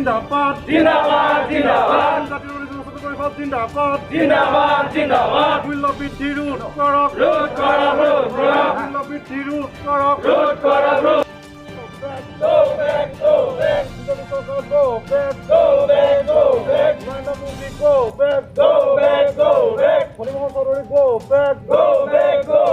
জিন্দাবাদ জিন্দাবাদ জিন্দাবাদ জাতীয় যুবছাত্র পরিষদ জিন্দাবাদ জিন্দাবাদ জিন্দাবাদ মূল্য বৃদ্ধি রোধ করক রোধ করা রোধ করা মূল্য বৃদ্ধি রোধ করক রোধ করা রোধ Go back, go back, Go back, go back, go back, Narendra Modi, go back, go back, go back, পরিবহন Chowdhury go back, go back, go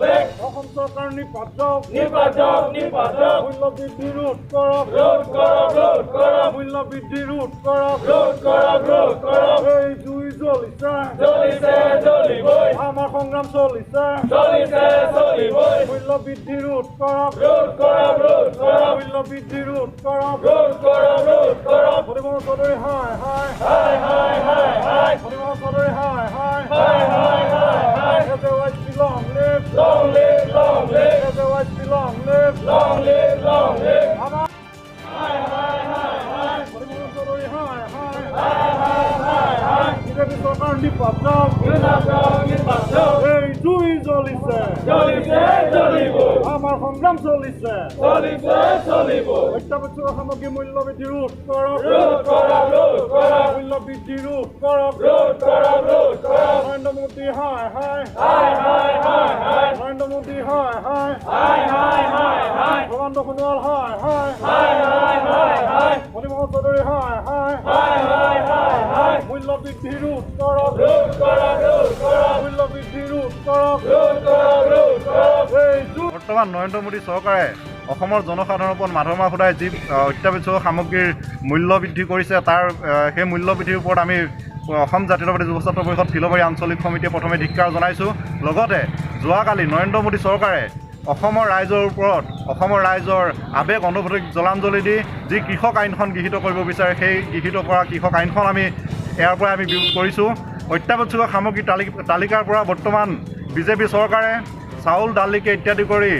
back. Assam চৰকাৰ নিপাতক নিপাতক নিপাতক মূল্য বৃদ্ধি ৰোধ কৰক ৰোধ কৰা ৰোধ কৰা মূল্য বৃদ্ধি ৰোধ কৰক ৰোধ কৰা ৰোধ কৰা এই জুই জ্বলিছে চলিছে চলিবই আমাৰ সংগ্ৰাম চলিছে চলিছে চলিবই মূল্য বৃদ্ধি ৰোধ কৰক ৰোধ কৰা ৰোধ কৰা মূল্য বৃদ্ধি ৰোধ কৰক রোধ করা রোধ করা পরিবহন চৌধুরী হাই হাই হাই হাই হাই হাই পরিবহন চৌধুরী হাই হাই হাই হাই হাই হাই Let the whites belong live long live long live Let the whites belong live long live long live আমার হাই হাই হাই হাই পরিবহন চৌধুরী হাই হাই হাই হাই হাই হাই বিজেপি চৰকাৰ নিপাতক নিপাতক নিপাতক এই জুই জ্বলিছে চলিছে চলিবই আমাৰ সংগ্ৰাম চলিছে চলিছে চলিবই অত্যাৱশ্যক সামগ্ৰী মূল্য বৃদ্ধি ৰোধ কৰক ৰোধ কৰা ৰোধ কৰা মূল্য বৃদ্ধি ৰোধ কৰক ৰোধ কৰা ৰোধ কৰা নৰেন্দ্ৰ মোদী হাই হাই হাই হাই হাই হাই নৰেন্দ্ৰ মোদী হাই হাই হাই হাই হাই হাই ভগৱান সোণোৱাল হাই হাই হাই হাই হাই হাই পৰিবহন চৌধুৰী হাই হাই হাই হাই হাই হাই মূল্য বৃদ্ধি ৰোধ কৰক ৰোধ কৰা ৰোধ কৰা মূল্য বৃদ্ধি ৰোধ কৰক ৰোধ কৰা ৰোধ কৰা এই জুই বৰ্তমান নৰেন্দ্ৰ মোদী চৰকাৰে অসমৰ জনসাধাৰণৰ ওপৰত মাধমাৰ ফুটাই যি অত্যাৱশ্যক সামগ্ৰীৰ মূল্য বৃদ্ধি কৰিছে তাৰ সেই মূল্য বৃদ্ধিৰ ওপৰত আমি অসম জাতীয়তাবাদী যুৱ ছাত্ৰ পৰিষদ ফিলবাৰী আঞ্চলিক সমিতিয়ে প্ৰথমে ধিক্কাৰ জনাইছোঁ। লগতে যোৱাকালি নৰেন্দ্ৰ মোদী চৰকাৰে অসমৰ ৰাইজৰ ওপৰত অসমৰ ৰাইজৰ আৱেগ অনুভূতিক জলাঞ্জলি দি যি কৃষক আইনখন গৃহীত কৰিব বিচাৰে সেই গৃহীত কৰা কৃষক আইনখন আমি ইয়াৰ পৰাই আমি বিৰোধ কৰিছোঁ। অত্যাৱশ্যক সামগ্ৰী তালিকাৰ পৰা বৰ্তমান বিজেপি চৰকাৰে চাউল দালিকে ইত্যাদি কৰি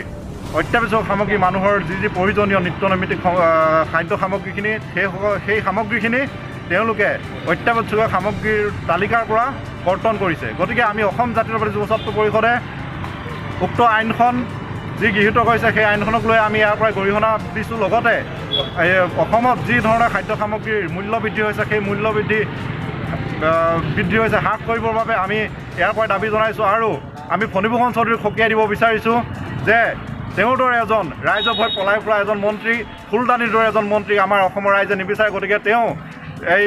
অত্যাৱশ্যক সামগ্ৰী মানুহৰ যি যি প্ৰয়োজনীয় নিত্য নৈমিত্তিক খাদ্য সামগ্ৰীখিনি সেই সামগ্ৰীখিনি তেওঁলোকে অত্যাৱশ্যক সামগ্ৰীৰ তালিকাৰ পৰা কৰ্তন কৰিছে। গতিকে আমি অসম জাতীয়তাবাদী যুৱ ছাত্ৰ পৰিষদে উক্ত আইনখন যি গৃহীত কৰিছে সেই আইনখনক লৈ আমি ইয়াৰ পৰাই গৰিহণা দিছোঁ। লগতে অসমত যি ধৰণৰ খাদ্য সামগ্ৰীৰ মূল্য বৃদ্ধি হৈছে সেই মূল্য বৃদ্ধি হৈছে হ্ৰাস কৰিবৰ বাবে আমি ইয়াৰ পৰাই দাবী জনাইছোঁ। আৰু আমি ফণীভূষণ চৌধুৰীক সকীয়াই দিব বিচাৰিছোঁ যে তেওঁৰ দৰে এজন ৰাইজৰ ভয়ত পলাই ফুৰা এজন মন্ত্ৰী, ফুলদানিৰ দৰে এজন মন্ত্ৰী আমাৰ অসমৰ ৰাইজে নিবিচাৰে। গতিকে তেওঁ এই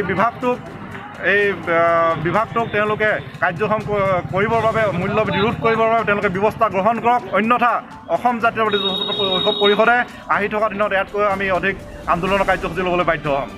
বিভাগটোক তেওঁলোকে কাৰ্যক্ষম কৰিবৰ বাবে মূল্য বৃদ্ধি ৰোধ কৰিবৰ বাবে তেওঁলোকে ব্যৱস্থা গ্ৰহণ কৰক। অন্যথা অসম জাতীয়তাবাদী যুৱ ছাত্ৰ পৰিষদে আহি থকা দিনত ইয়াতকৈ আমি অধিক আন্দোলনৰ কাৰ্যসূচী ল'বলৈ বাধ্য হ'ম।